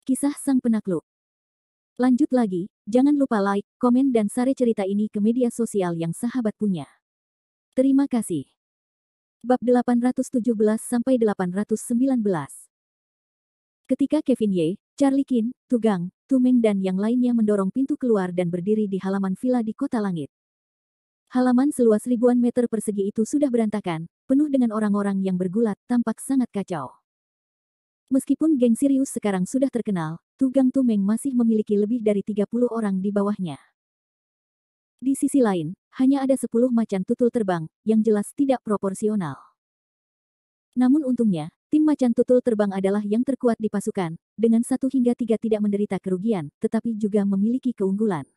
Kisah Sang Penakluk. Lanjut lagi, jangan lupa like, komen dan share cerita ini ke media sosial yang sahabat punya. Terima kasih. Bab 817-819. Ketika Kevin Ye, Charlie Kin, Tugang, Tumeng dan yang lainnya mendorong pintu keluar dan berdiri di halaman villa di Kota Langit. Halaman seluas ribuan meter persegi itu sudah berantakan, penuh dengan orang-orang yang bergulat, tampak sangat kacau. Meskipun geng Sirius sekarang sudah terkenal, Tugang Tumeng masih memiliki lebih dari 30 orang di bawahnya. Di sisi lain, hanya ada 10 macan tutul terbang, yang jelas tidak proporsional. Namun untungnya, tim macan tutul terbang adalah yang terkuat di pasukan, dengan 1 hingga 3 tidak menderita kerugian, tetapi juga memiliki keunggulan.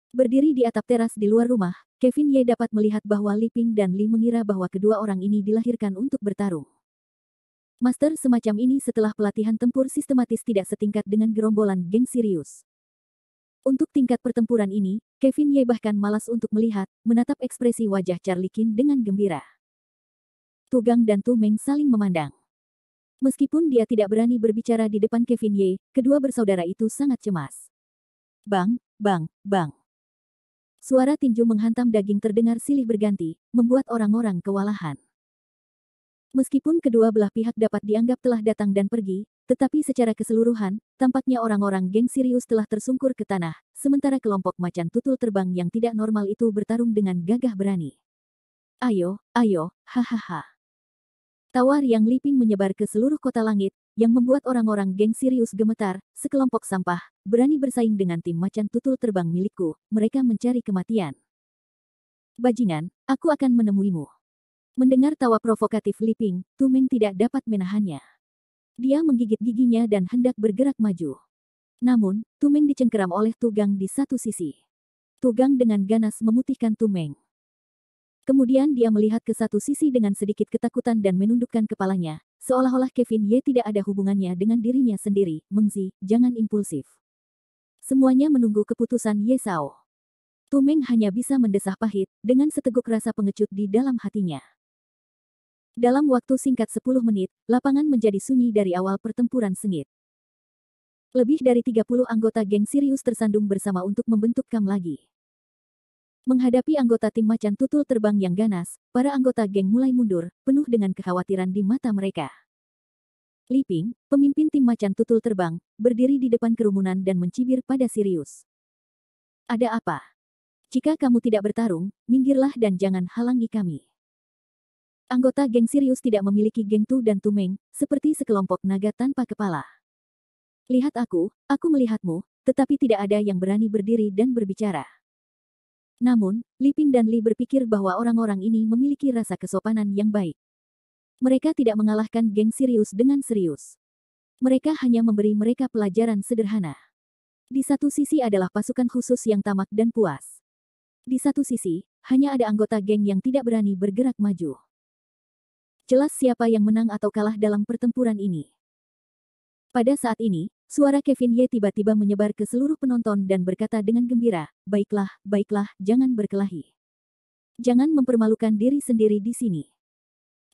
Berdiri di atap teras di luar rumah, Kevin Ye dapat melihat bahwa Li Ping dan Li mengira bahwa kedua orang ini dilahirkan untuk bertarung. Master semacam ini setelah pelatihan tempur sistematis tidak setingkat dengan gerombolan geng Sirius. Untuk tingkat pertempuran ini, Kevin Ye bahkan malas untuk melihat, menatap ekspresi wajah Charlie Kin dengan gembira. Tugang dan Tumeng saling memandang. Meskipun dia tidak berani berbicara di depan Kevin Ye, kedua bersaudara itu sangat cemas. Bang, bang, bang. Suara tinju menghantam daging terdengar silih berganti, membuat orang-orang kewalahan. Meskipun kedua belah pihak dapat dianggap telah datang dan pergi, tetapi secara keseluruhan, tampaknya orang-orang geng Sirius telah tersungkur ke tanah, sementara kelompok macan tutul terbang yang tidak normal itu bertarung dengan gagah berani. Ayo, ayo, hahaha. Tawa riang Li Ping menyebar ke seluruh Kota Langit, yang membuat orang-orang geng Sirius gemetar. Sekelompok sampah, berani bersaing dengan tim macan tutul terbang milikku, mereka mencari kematian. Bajingan, aku akan menemuimu. Mendengar tawa provokatif Li Ping, Tumeng tidak dapat menahannya. Dia menggigit giginya dan hendak bergerak maju. Namun, Tumeng dicengkeram oleh Tugang di satu sisi. Tugang dengan ganas memutihkan Tumeng. Kemudian dia melihat ke satu sisi dengan sedikit ketakutan dan menundukkan kepalanya, seolah-olah Kevin Ye tidak ada hubungannya dengan dirinya sendiri. Mengzi, jangan impulsif. Semuanya menunggu keputusan Ye Sao. Tumeng hanya bisa mendesah pahit, dengan seteguk rasa pengecut di dalam hatinya. Dalam waktu singkat 10 menit, lapangan menjadi sunyi dari awal pertempuran sengit. Lebih dari 30 anggota geng Sirius tersandung bersama untuk membentuk kam lagi. Menghadapi anggota tim macan tutul terbang yang ganas, para anggota geng mulai mundur, penuh dengan kekhawatiran di mata mereka. Li Ping, pemimpin tim macan tutul terbang, berdiri di depan kerumunan dan mencibir pada Sirius. Ada apa? Jika kamu tidak bertarung, minggirlah dan jangan halangi kami. Anggota geng Sirius tidak memiliki geng Tu dan Tumeng, seperti sekelompok naga tanpa kepala. Lihat aku melihatmu, tetapi tidak ada yang berani berdiri dan berbicara. Namun, Li Ping dan Li berpikir bahwa orang-orang ini memiliki rasa kesopanan yang baik. Mereka tidak mengalahkan geng Sirius dengan serius. Mereka hanya memberi mereka pelajaran sederhana. Di satu sisi adalah pasukan khusus yang tamak dan puas. Di satu sisi, hanya ada anggota geng yang tidak berani bergerak maju. Jelas siapa yang menang atau kalah dalam pertempuran ini. Pada saat ini, suara Kevin Ye tiba-tiba menyebar ke seluruh penonton dan berkata dengan gembira, baiklah, baiklah, jangan berkelahi. Jangan mempermalukan diri sendiri di sini.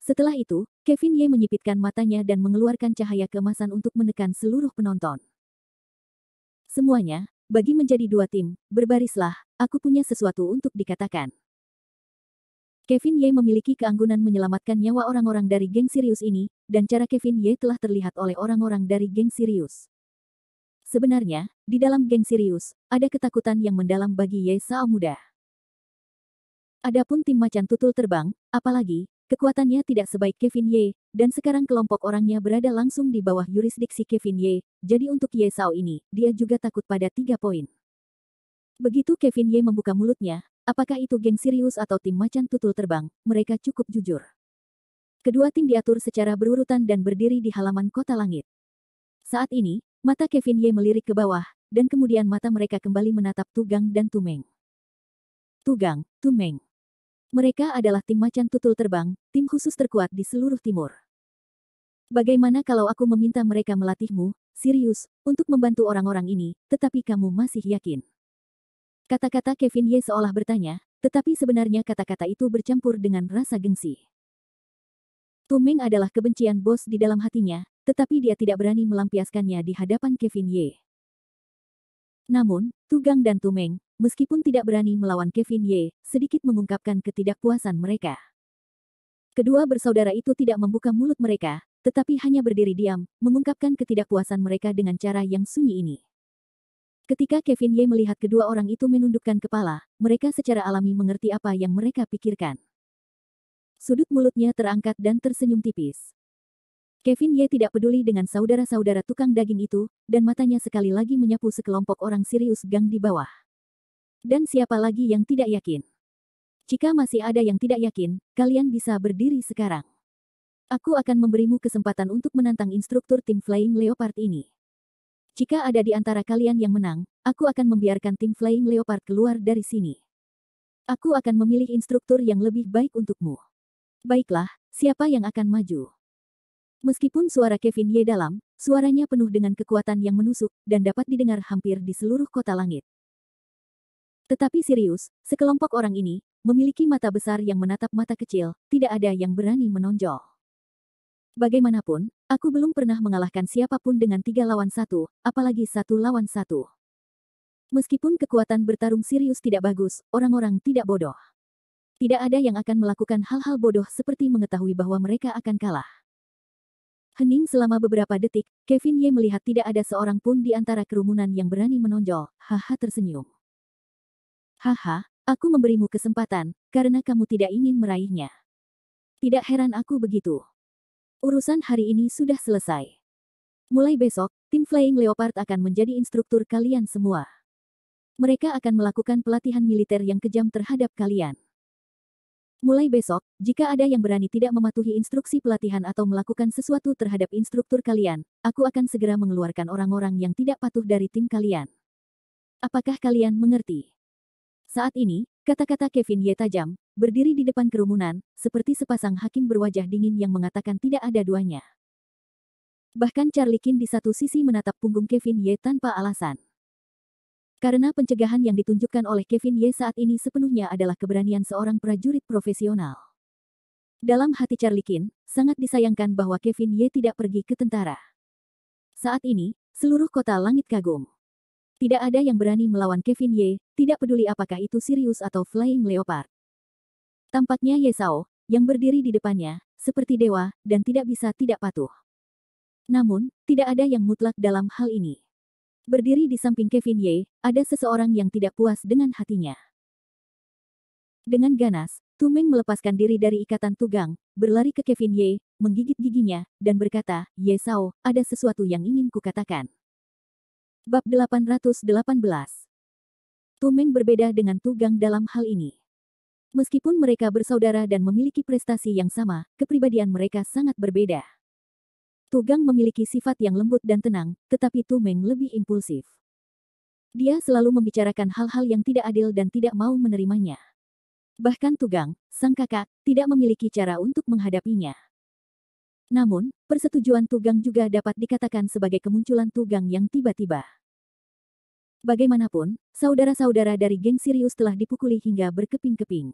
Setelah itu, Kevin Ye menyipitkan matanya dan mengeluarkan cahaya keemasan untuk menekan seluruh penonton. Semuanya, bagi menjadi dua tim, berbarislah, aku punya sesuatu untuk dikatakan. Kevin Ye memiliki keanggunan menyelamatkan nyawa orang-orang dari geng Sirius ini, dan cara Kevin Ye telah terlihat oleh orang-orang dari geng Sirius. Sebenarnya, di dalam geng Sirius, ada ketakutan yang mendalam bagi Ye Sao muda. Adapun tim macan tutul terbang, apalagi, kekuatannya tidak sebaik Kevin Ye, dan sekarang kelompok orangnya berada langsung di bawah yurisdiksi Kevin Ye, jadi untuk Ye Sao ini, dia juga takut pada 3 poin. Begitu Kevin Ye membuka mulutnya, apakah itu geng Sirius atau tim macan tutul terbang, mereka cukup jujur. Kedua tim diatur secara berurutan dan berdiri di halaman Kota Langit. Saat ini, mata Kevin Ye melirik ke bawah, dan kemudian mata mereka kembali menatap Tugang dan Tumeng. Tugang, Tumeng. Mereka adalah tim macan tutul terbang, tim khusus terkuat di seluruh timur. Bagaimana kalau aku meminta mereka melatihmu, Sirius, untuk membantu orang-orang ini, tetapi kamu masih yakin? Kata-kata Kevin Ye seolah bertanya, tetapi sebenarnya kata-kata itu bercampur dengan rasa gengsi. Tumeng adalah kebencian bos di dalam hatinya, tetapi dia tidak berani melampiaskannya di hadapan Kevin Ye. Namun, Tugang dan Tumeng, meskipun tidak berani melawan Kevin Ye, sedikit mengungkapkan ketidakpuasan mereka. Kedua bersaudara itu tidak membuka mulut mereka, tetapi hanya berdiri diam, mengungkapkan ketidakpuasan mereka dengan cara yang sunyi ini. Ketika Kevin Ye melihat kedua orang itu menundukkan kepala, mereka secara alami mengerti apa yang mereka pikirkan. Sudut mulutnya terangkat dan tersenyum tipis. Kevin Ye tidak peduli dengan saudara-saudara tukang daging itu, dan matanya sekali lagi menyapu sekelompok orang Sirius gang di bawah. Dan siapa lagi yang tidak yakin? Jika masih ada yang tidak yakin, kalian bisa berdiri sekarang. Aku akan memberimu kesempatan untuk menantang instruktur tim Flying Leopard ini. Jika ada di antara kalian yang menang, aku akan membiarkan tim Flying Leopard keluar dari sini. Aku akan memilih instruktur yang lebih baik untukmu. Baiklah, siapa yang akan maju? Meskipun suara Kevin Ye dalam, suaranya penuh dengan kekuatan yang menusuk, dan dapat didengar hampir di seluruh kota langit. Tetapi Sirius, sekelompok orang ini, memiliki mata besar yang menatap mata kecil, tidak ada yang berani menonjol. Bagaimanapun, aku belum pernah mengalahkan siapapun dengan 3 lawan 1, apalagi 1 lawan 1. Meskipun kekuatan bertarung Sirius tidak bagus, orang-orang tidak bodoh. Tidak ada yang akan melakukan hal-hal bodoh seperti mengetahui bahwa mereka akan kalah. Hening selama beberapa detik, Kevin Ye melihat tidak ada seorang pun di antara kerumunan yang berani menonjol, haha tersenyum. Haha, aku memberimu kesempatan, karena kamu tidak ingin meraihnya. Tidak heran aku begitu. Urusan hari ini sudah selesai. Mulai besok, tim Flying Leopard akan menjadi instruktur kalian semua. Mereka akan melakukan pelatihan militer yang kejam terhadap kalian. Mulai besok, jika ada yang berani tidak mematuhi instruksi pelatihan atau melakukan sesuatu terhadap instruktur kalian, aku akan segera mengeluarkan orang-orang yang tidak patuh dari tim kalian. Apakah kalian mengerti? Saat ini, kata-kata Kevin Ye tajam, berdiri di depan kerumunan, seperti sepasang hakim berwajah dingin yang mengatakan tidak ada duanya. Bahkan Charlie Qin di satu sisi menatap punggung Kevin Ye tanpa alasan. Karena pencegahan yang ditunjukkan oleh Kevin Ye saat ini sepenuhnya adalah keberanian seorang prajurit profesional. Dalam hati Charlie Qin, sangat disayangkan bahwa Kevin Ye tidak pergi ke tentara. Saat ini, seluruh kota langit kagum. Tidak ada yang berani melawan Kevin Ye, tidak peduli apakah itu Sirius atau Flying Leopard. Tampaknya Ye Sao, yang berdiri di depannya, seperti dewa, dan tidak bisa tidak patuh. Namun, tidak ada yang mutlak dalam hal ini. Berdiri di samping Kevin Ye, ada seseorang yang tidak puas dengan hatinya. Dengan ganas, Tumeng melepaskan diri dari ikatan Tugang, berlari ke Kevin Ye, menggigit giginya, dan berkata, Ye Sao, ada sesuatu yang ingin kukatakan. Bab 818. Tumeng berbeda dengan Tugang dalam hal ini. Meskipun mereka bersaudara dan memiliki prestasi yang sama, kepribadian mereka sangat berbeda. Tugang memiliki sifat yang lembut dan tenang, tetapi Tumeng lebih impulsif. Dia selalu membicarakan hal-hal yang tidak adil dan tidak mau menerimanya. Bahkan Tugang, sang kakak, tidak memiliki cara untuk menghadapinya. Namun, persetujuan Tugang juga dapat dikatakan sebagai kemunculan Tugang yang tiba-tiba. Bagaimanapun, saudara-saudara dari geng Sirius telah dipukuli hingga berkeping-keping.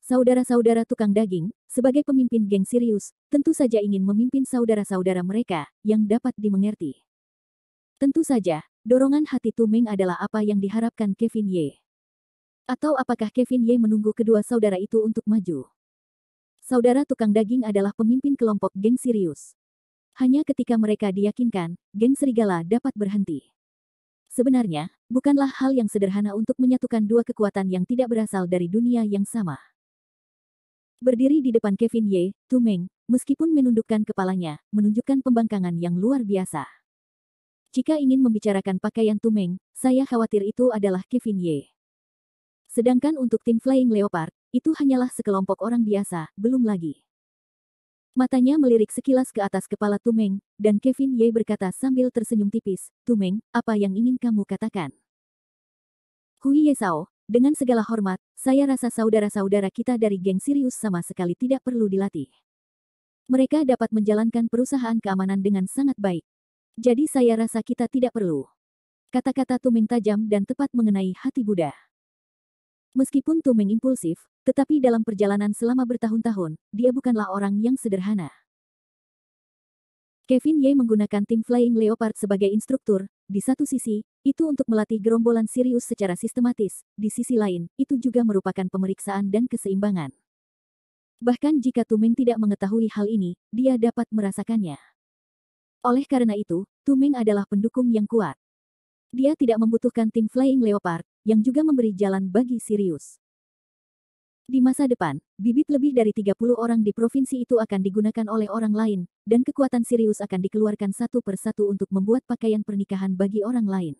Saudara-saudara tukang daging, sebagai pemimpin geng Sirius, tentu saja ingin memimpin saudara-saudara mereka, yang dapat dimengerti. Tentu saja, dorongan hati Tumeng adalah apa yang diharapkan Kevin Ye. Atau apakah Kevin Ye menunggu kedua saudara itu untuk maju? Saudara tukang daging adalah pemimpin kelompok geng Sirius. Hanya ketika mereka diyakinkan, geng serigala dapat berhenti. Sebenarnya, bukanlah hal yang sederhana untuk menyatukan dua kekuatan yang tidak berasal dari dunia yang sama. Berdiri di depan Kevin Ye, Tumeng, meskipun menundukkan kepalanya, menunjukkan pembangkangan yang luar biasa. Jika ingin membicarakan pakaian Tumeng, saya khawatir itu adalah Kevin Ye. Sedangkan untuk tim Flying Leopard, itu hanyalah sekelompok orang biasa, belum lagi. Matanya melirik sekilas ke atas kepala Tumeng, dan Kevin Ye berkata sambil tersenyum tipis, Tumeng, apa yang ingin kamu katakan? Hui Ye Sao, dengan segala hormat, saya rasa saudara-saudara kita dari geng Sirius sama sekali tidak perlu dilatih. Mereka dapat menjalankan perusahaan keamanan dengan sangat baik. Jadi saya rasa kita tidak perlu. Kata-kata Tumeng tajam dan tepat mengenai hati Buddha. Meskipun Tumeng impulsif, tetapi dalam perjalanan selama bertahun-tahun, dia bukanlah orang yang sederhana. Kevin Ye menggunakan tim Flying Leopard sebagai instruktur. Di satu sisi, itu untuk melatih gerombolan Sirius secara sistematis. Di sisi lain, itu juga merupakan pemeriksaan dan keseimbangan. Bahkan jika Tu Meng tidak mengetahui hal ini, dia dapat merasakannya. Oleh karena itu, Tu Meng adalah pendukung yang kuat. Dia tidak membutuhkan tim Flying Leopard, yang juga memberi jalan bagi Sirius. Di masa depan, bibit lebih dari 30 orang di provinsi itu akan digunakan oleh orang lain, dan kekuatan Sirius akan dikeluarkan satu persatu untuk membuat pakaian pernikahan bagi orang lain.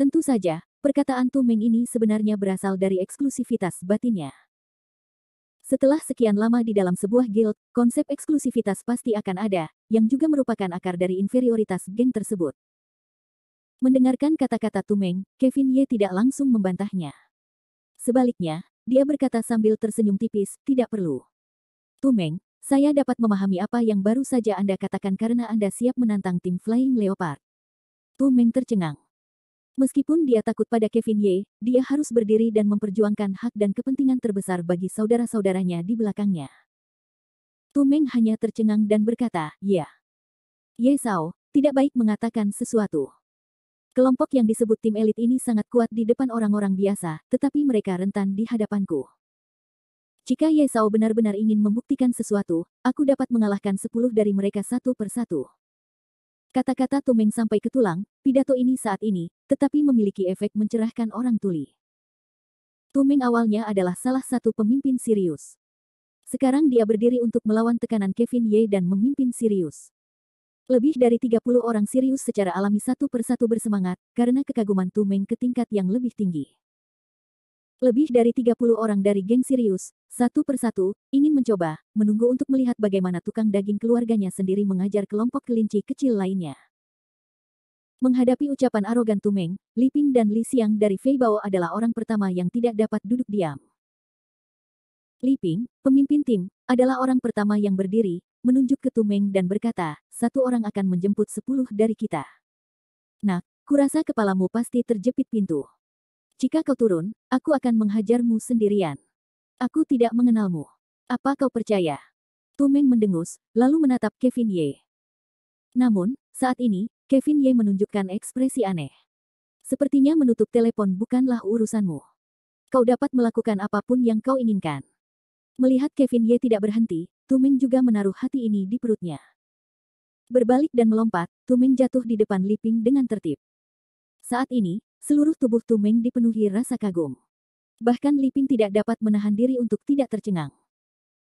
Tentu saja, perkataan Tu Meng ini sebenarnya berasal dari eksklusivitas batinnya. Setelah sekian lama di dalam sebuah guild, konsep eksklusivitas pasti akan ada, yang juga merupakan akar dari inferioritas geng tersebut. Mendengarkan kata-kata Tu Meng, Kevin Ye tidak langsung membantahnya. Sebaliknya, dia berkata sambil tersenyum tipis, tidak perlu. Tu Meng, saya dapat memahami apa yang baru saja Anda katakan karena Anda siap menantang tim Flying Leopard. Tu Meng tercengang. Meskipun dia takut pada Kevin Ye, dia harus berdiri dan memperjuangkan hak dan kepentingan terbesar bagi saudara-saudaranya di belakangnya. Tu Meng hanya tercengang dan berkata, ya. Ye Sao, tidak baik mengatakan sesuatu. Kelompok yang disebut tim elit ini sangat kuat di depan orang-orang biasa, tetapi mereka rentan di hadapanku. Jika Ye Sao benar-benar ingin membuktikan sesuatu, aku dapat mengalahkan 10 dari mereka satu persatu. Kata-kata Tu Meng sampai ke tulang, pidato ini saat ini, tetapi memiliki efek mencerahkan orang tuli. Tu Meng awalnya adalah salah satu pemimpin Sirius. Sekarang dia berdiri untuk melawan tekanan Kevin Ye dan memimpin Sirius. Lebih dari 30 orang Sirius secara alami satu persatu bersemangat, karena kekaguman Tu Meng ke tingkat yang lebih tinggi. Lebih dari 30 orang dari geng Sirius, satu persatu, ingin mencoba, menunggu untuk melihat bagaimana tukang daging keluarganya sendiri mengajar kelompok kelinci kecil lainnya. Menghadapi ucapan arogan Tu Meng, Li Ping dan Li Xiang dari Fei Bao adalah orang pertama yang tidak dapat duduk diam. Li Ping, pemimpin tim, adalah orang pertama yang berdiri, menunjuk ke Tu Meng dan berkata, satu orang akan menjemput 10 dari kita. Nak, kurasa kepalamu pasti terjepit pintu. Jika kau turun, aku akan menghajarmu sendirian. Aku tidak mengenalmu. Apa kau percaya? Tu Meng mendengus, lalu menatap Kevin Ye. Namun, saat ini, Kevin Ye menunjukkan ekspresi aneh. Sepertinya menutup telepon bukanlah urusanmu. Kau dapat melakukan apapun yang kau inginkan. Melihat Kevin Ye tidak berhenti, Tu Meng juga menaruh hati ini di perutnya. Berbalik dan melompat, Tu Meng jatuh di depan Li Ping dengan tertib. Saat ini, seluruh tubuh Tu Meng dipenuhi rasa kagum. Bahkan Li Ping tidak dapat menahan diri untuk tidak tercengang.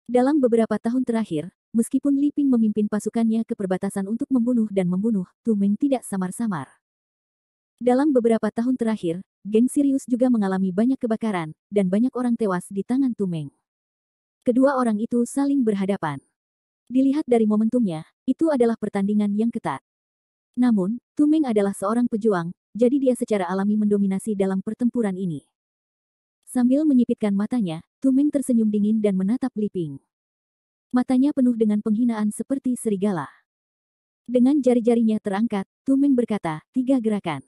Dalam beberapa tahun terakhir, meskipun Li Ping memimpin pasukannya ke perbatasan untuk membunuh dan membunuh, Tu Meng tidak samar-samar. Dalam beberapa tahun terakhir, geng Sirius juga mengalami banyak kebakaran, dan banyak orang tewas di tangan Tu Meng. Kedua orang itu saling berhadapan. Dilihat dari momentumnya, itu adalah pertandingan yang ketat. Namun, Tu Meng adalah seorang pejuang, jadi dia secara alami mendominasi dalam pertempuran ini. Sambil menyipitkan matanya, Tu Meng tersenyum dingin dan menatap Li Ping. Matanya penuh dengan penghinaan seperti serigala. Dengan jari-jarinya terangkat, Tu Meng berkata, 3 gerakan.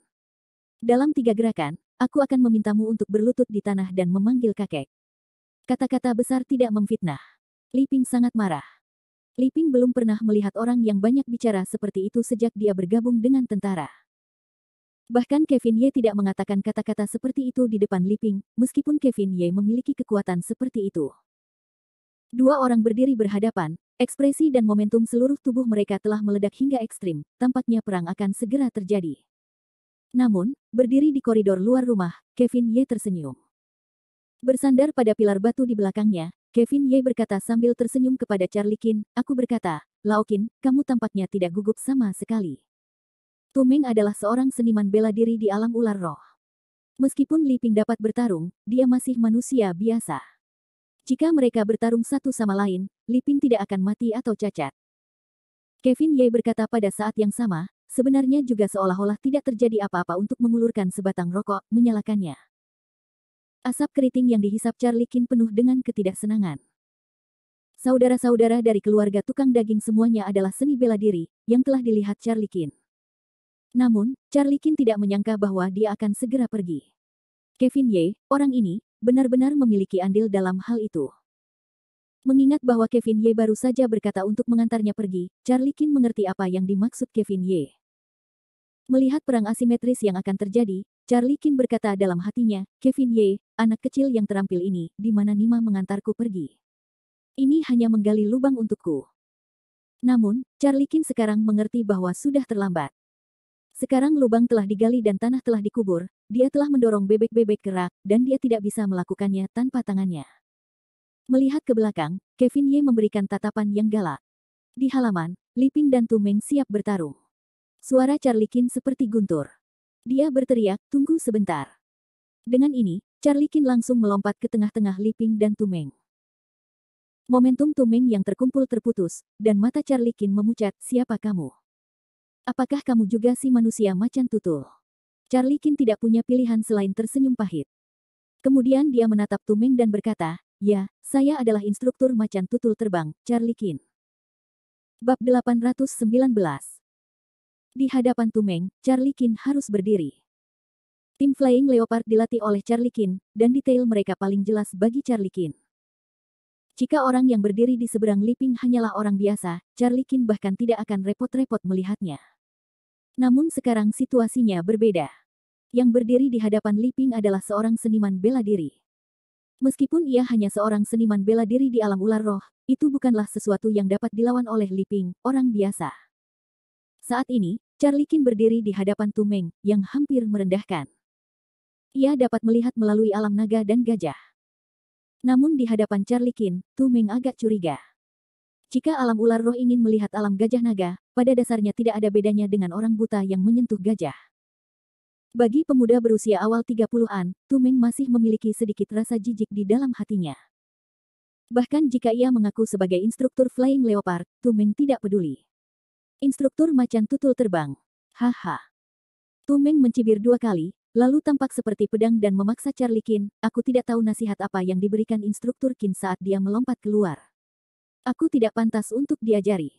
Dalam 3 gerakan, aku akan memintamu untuk berlutut di tanah dan memanggil kakek. Kata-kata besar tidak memfitnah. Li Ping sangat marah. Li Ping belum pernah melihat orang yang banyak bicara seperti itu sejak dia bergabung dengan tentara. Bahkan Kevin Ye tidak mengatakan kata-kata seperti itu di depan Li Ping, meskipun Kevin Ye memiliki kekuatan seperti itu. Dua orang berdiri berhadapan, ekspresi dan momentum seluruh tubuh mereka telah meledak hingga ekstrim, tampaknya perang akan segera terjadi. Namun, berdiri di koridor luar rumah, Kevin Ye tersenyum. Bersandar pada pilar batu di belakangnya, Kevin Ye berkata sambil tersenyum kepada Charlie Qin, aku berkata, Lao Qin, kamu tampaknya tidak gugup sama sekali. Tu Meng adalah seorang seniman bela diri di alam ular roh. Meskipun Li Ping dapat bertarung, dia masih manusia biasa. Jika mereka bertarung satu sama lain, Li Ping tidak akan mati atau cacat. Kevin Ye berkata pada saat yang sama, sebenarnya juga seolah-olah tidak terjadi apa-apa untuk mengulurkan sebatang rokok, menyalakannya. Asap keriting yang dihisap Charlie Qin penuh dengan ketidaksenangan. Saudara-saudara dari keluarga tukang daging semuanya adalah seni bela diri, yang telah dilihat Charlie Qin. Namun, Charlie Qin tidak menyangka bahwa dia akan segera pergi. Kevin Ye, orang ini, benar-benar memiliki andil dalam hal itu. Mengingat bahwa Kevin Ye baru saja berkata untuk mengantarnya pergi, Charlie Qin mengerti apa yang dimaksud Kevin Ye. Melihat perang asimetris yang akan terjadi, Charlie Qin berkata dalam hatinya, Kevin Ye, anak kecil yang terampil ini, di mana Nima mengantarku pergi. Ini hanya menggali lubang untukku. Namun, Charlie Qin sekarang mengerti bahwa sudah terlambat. Sekarang lubang telah digali dan tanah telah dikubur, dia telah mendorong bebek-bebek ke rak, dan dia tidak bisa melakukannya tanpa tangannya. Melihat ke belakang, Kevin Ye memberikan tatapan yang galak. Di halaman, Li Ping dan Tu Meng siap bertarung. Suara Charlie Qin seperti guntur. Dia berteriak, tunggu sebentar. Dengan ini, Charlie Qin langsung melompat ke tengah-tengah Li Ping dan Tu Meng. Momentum Tu Meng yang terkumpul terputus, dan mata Charlie Qin memucat, siapa kamu? Apakah kamu juga si manusia macan tutul? Charlie Qin tidak punya pilihan selain tersenyum pahit. Kemudian dia menatap Tu Meng dan berkata, ya, saya adalah instruktur macan tutul terbang, Charlie Qin. Bab 819. Di hadapan Tu Meng, Charlie Qin harus berdiri. Tim Flying Leopard dilatih oleh Charlie Qin, dan detail mereka paling jelas bagi Charlie Qin. Jika orang yang berdiri di seberang Li Ping hanyalah orang biasa, Charlie Qin bahkan tidak akan repot-repot melihatnya. Namun sekarang situasinya berbeda. Yang berdiri di hadapan Li Ping adalah seorang seniman bela diri. Meskipun ia hanya seorang seniman bela diri di alam ular roh, itu bukanlah sesuatu yang dapat dilawan oleh Li Ping, orang biasa. Saat ini, Charlie Qin berdiri di hadapan Tu Meng, yang hampir merendahkan. Ia dapat melihat melalui alam naga dan gajah. Namun di hadapan Charlie Qin, Tu Meng agak curiga. Jika alam ular roh ingin melihat alam gajah naga, pada dasarnya tidak ada bedanya dengan orang buta yang menyentuh gajah. Bagi pemuda berusia awal 30-an, Tu Meng masih memiliki sedikit rasa jijik di dalam hatinya. Bahkan jika ia mengaku sebagai instruktur Flying Leopard, Tu Meng tidak peduli. Instruktur macan tutul terbang. Haha. Tu Meng mencibir 2 kali, lalu tampak seperti pedang dan memaksa Charlie Qin, aku tidak tahu nasihat apa yang diberikan instruktur Qin saat dia melompat keluar. Aku tidak pantas untuk diajari.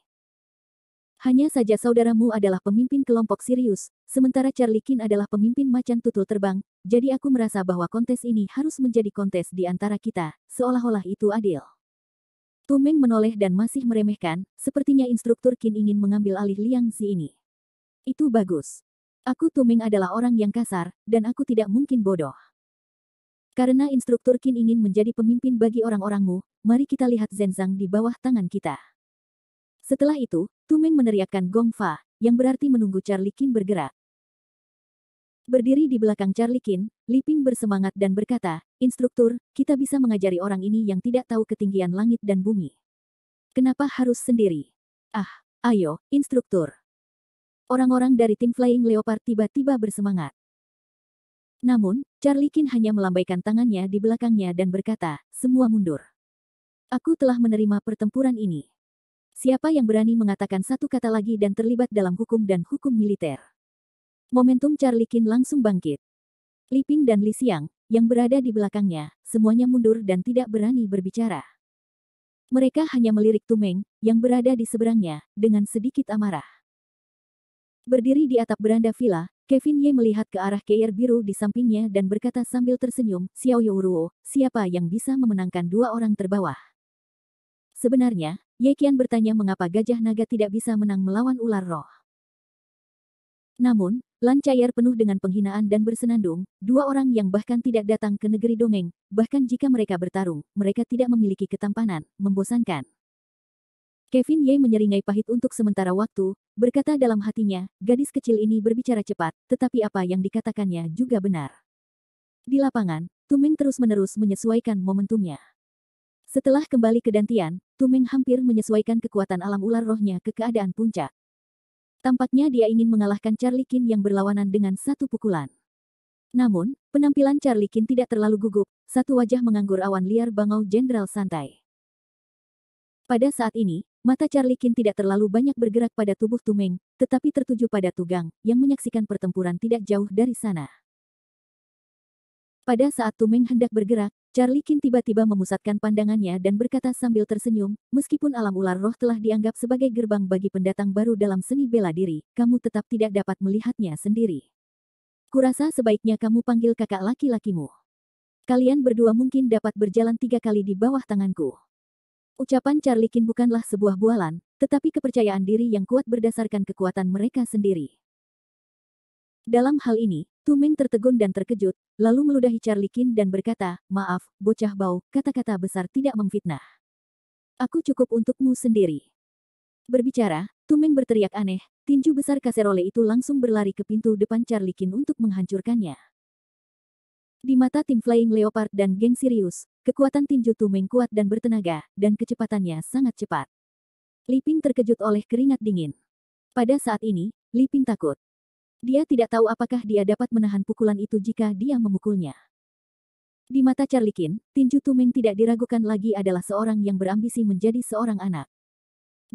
Hanya saja saudaramu adalah pemimpin kelompok Sirius, sementara Charlie Qin adalah pemimpin macan tutul terbang, jadi aku merasa bahwa kontes ini harus menjadi kontes di antara kita, seolah-olah itu adil. Tu Meng menoleh dan masih meremehkan, sepertinya instruktur Qin ingin mengambil alih Liang Zi ini. Itu bagus. Aku Tu Meng adalah orang yang kasar, dan aku tidak mungkin bodoh. Karena instruktur Qin ingin menjadi pemimpin bagi orang-orangmu, mari kita lihat Zenzang di bawah tangan kita. Setelah itu, Tu Meng meneriakkan gong fa, yang berarti menunggu Charlie Qin bergerak. Berdiri di belakang Charlie Qin, Li Ping bersemangat dan berkata, instruktur, kita bisa mengajari orang ini yang tidak tahu ketinggian langit dan bumi. Kenapa harus sendiri? Ah, ayo, instruktur. Orang-orang dari tim Flying Leopard tiba-tiba bersemangat. Namun, Charlie Qin hanya melambaikan tangannya di belakangnya dan berkata, semua mundur. Aku telah menerima pertempuran ini. Siapa yang berani mengatakan satu kata lagi dan terlibat dalam hukum dan hukum militer? Momentum Charlie Qin langsung bangkit. Li Ping dan Li Xiang, yang berada di belakangnya, semuanya mundur dan tidak berani berbicara. Mereka hanya melirik Tu Meng, yang berada di seberangnya, dengan sedikit amarah. Berdiri di atap beranda villa, Kevin Ye melihat ke arah Keir biru di sampingnya dan berkata sambil tersenyum, Xiao Youruo, siapa yang bisa memenangkan 2 orang terbawah? Sebenarnya, Ye Qian bertanya mengapa gajah naga tidak bisa menang melawan ular roh. Namun, Lan Cair penuh dengan penghinaan dan bersenandung, 2 orang yang bahkan tidak datang ke negeri dongeng, bahkan jika mereka bertarung, mereka tidak memiliki ketampanan, membosankan. Kevin Ye menyeringai pahit untuk sementara waktu, berkata dalam hatinya, gadis kecil ini berbicara cepat, tetapi apa yang dikatakannya juga benar. Di lapangan, Tu Meng terus-menerus menyesuaikan momentumnya. Setelah kembali ke Dantian, Tu Meng hampir menyesuaikan kekuatan alam ular rohnya ke keadaan puncak. Tampaknya dia ingin mengalahkan Charlie Qin yang berlawanan dengan satu pukulan. Namun, penampilan Charlie Qin tidak terlalu gugup, satu wajah menganggur awan liar bangau jenderal santai. Pada saat ini, mata Charlie Qin tidak terlalu banyak bergerak pada tubuh Tu Meng, tetapi tertuju pada Tu Gang, yang menyaksikan pertempuran tidak jauh dari sana. Pada saat Tu Meng hendak bergerak, Charlie Qin tiba-tiba memusatkan pandangannya dan berkata sambil tersenyum, meskipun alam ular roh telah dianggap sebagai gerbang bagi pendatang baru dalam seni bela diri, kamu tetap tidak dapat melihatnya sendiri. Kurasa sebaiknya kamu panggil kakak laki-lakimu. Kalian berdua mungkin dapat berjalan 3 kali di bawah tanganku. Ucapan Charlie Qin bukanlah sebuah bualan, tetapi kepercayaan diri yang kuat berdasarkan kekuatan mereka sendiri. Dalam hal ini, Tu Meng tertegun dan terkejut, lalu meludahi Charlie Qin dan berkata, "Maaf, bocah bau, kata-kata besar tidak memfitnah. Aku cukup untukmu sendiri." Berbicara, Tu Meng berteriak aneh, tinju besar kaserole itu langsung berlari ke pintu depan Charlie Qin untuk menghancurkannya. Di mata tim Flying Leopard dan geng Sirius, kekuatan tinju Tu Meng kuat dan bertenaga, dan kecepatannya sangat cepat. Li Ping terkejut oleh keringat dingin. Pada saat ini, Li Ping takut. Dia tidak tahu apakah dia dapat menahan pukulan itu jika dia memukulnya. Di mata Charlie Qin, tinju Tu Meng tidak diragukan lagi adalah seorang yang berambisi menjadi seorang anak.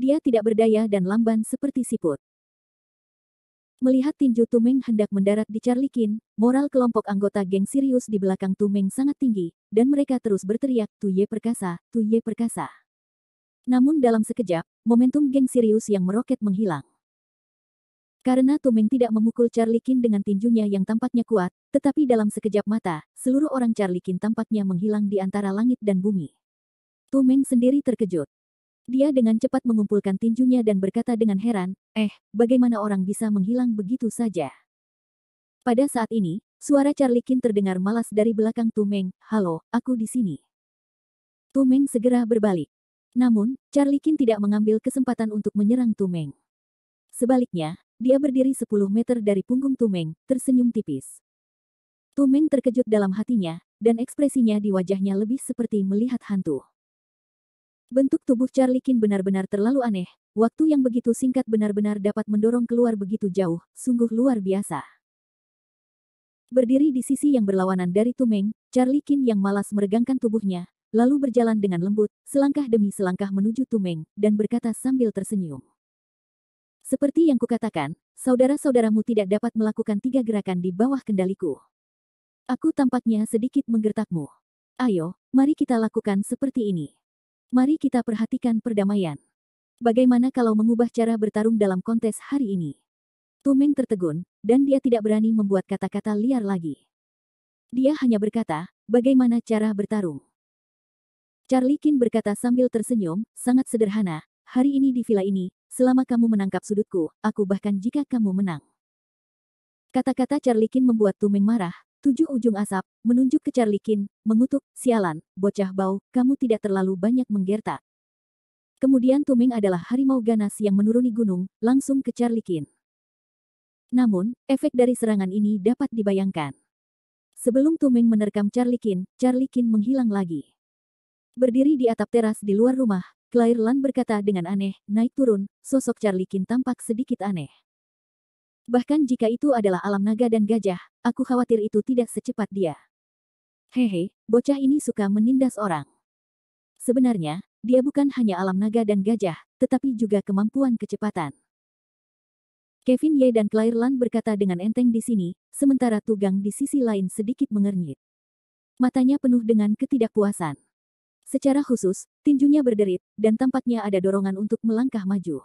Dia tidak berdaya dan lamban seperti siput. Melihat tinju Tu Meng hendak mendarat di Charlie Qin, moral kelompok anggota geng Sirius di belakang Tu Meng sangat tinggi, dan mereka terus berteriak, "Tu Ye perkasa, Tu Ye perkasa." Namun dalam sekejap, momentum geng Sirius yang meroket menghilang. Karena Tu Meng tidak memukul Charlie Qin dengan tinjunya yang tampaknya kuat, tetapi dalam sekejap mata, seluruh orang Charlie Qin tampaknya menghilang di antara langit dan bumi. Tu Meng sendiri terkejut. Dia dengan cepat mengumpulkan tinjunya dan berkata dengan heran, bagaimana orang bisa menghilang begitu saja?" Pada saat ini, suara Charlie Qin terdengar malas dari belakang Tu Meng, "Halo, aku di sini." Tu Meng segera berbalik. Namun, Charlie Qin tidak mengambil kesempatan untuk menyerang Tu Meng. Sebaliknya, dia berdiri 10 meter dari punggung Tu Meng, tersenyum tipis. Tu Meng terkejut dalam hatinya, dan ekspresinya di wajahnya lebih seperti melihat hantu. Bentuk tubuh Charlie Qin benar-benar terlalu aneh, waktu yang begitu singkat benar-benar dapat mendorong keluar begitu jauh, sungguh luar biasa. Berdiri di sisi yang berlawanan dari Tu Meng, Charlie Qin yang malas meregangkan tubuhnya, lalu berjalan dengan lembut, selangkah demi selangkah menuju Tu Meng, dan berkata sambil tersenyum. "Seperti yang kukatakan, saudara-saudaramu tidak dapat melakukan 3 gerakan di bawah kendaliku. Aku tampaknya sedikit menggertakmu. Ayo, mari kita lakukan seperti ini. Mari kita perhatikan perdamaian. Bagaimana kalau mengubah cara bertarung dalam kontes hari ini?" Tu Meng tertegun, dan dia tidak berani membuat kata-kata liar lagi. Dia hanya berkata, "Bagaimana cara bertarung?" Charlie Qin berkata sambil tersenyum, "Sangat sederhana, hari ini di villa ini, selama kamu menangkap sudutku, aku bahkan jika kamu menang." Kata-kata Charlie Qin membuat Tu Meng marah. 7 ujung asap, menunjuk ke Charlie Qin, mengutuk, "Sialan, bocah bau, kamu tidak terlalu banyak menggertak." Kemudian Tu Meng adalah harimau ganas yang menuruni gunung, langsung ke Charlie Qin. Namun, efek dari serangan ini dapat dibayangkan. Sebelum Tu Meng menerkam Charlie Qin menghilang lagi. Berdiri di atap teras di luar rumah, Claire Lan berkata dengan aneh, naik turun, sosok Charlie Qin tampak sedikit aneh. Bahkan jika itu adalah alam naga dan gajah, aku khawatir itu tidak secepat dia. Hehe, bocah ini suka menindas orang. Sebenarnya, dia bukan hanya alam naga dan gajah, tetapi juga kemampuan kecepatan. Kevin Ye dan Claire Lan berkata dengan enteng di sini, sementara Tu Gang di sisi lain sedikit mengernyit. Matanya penuh dengan ketidakpuasan. Secara khusus, tinjunya berderit, dan tampaknya ada dorongan untuk melangkah maju.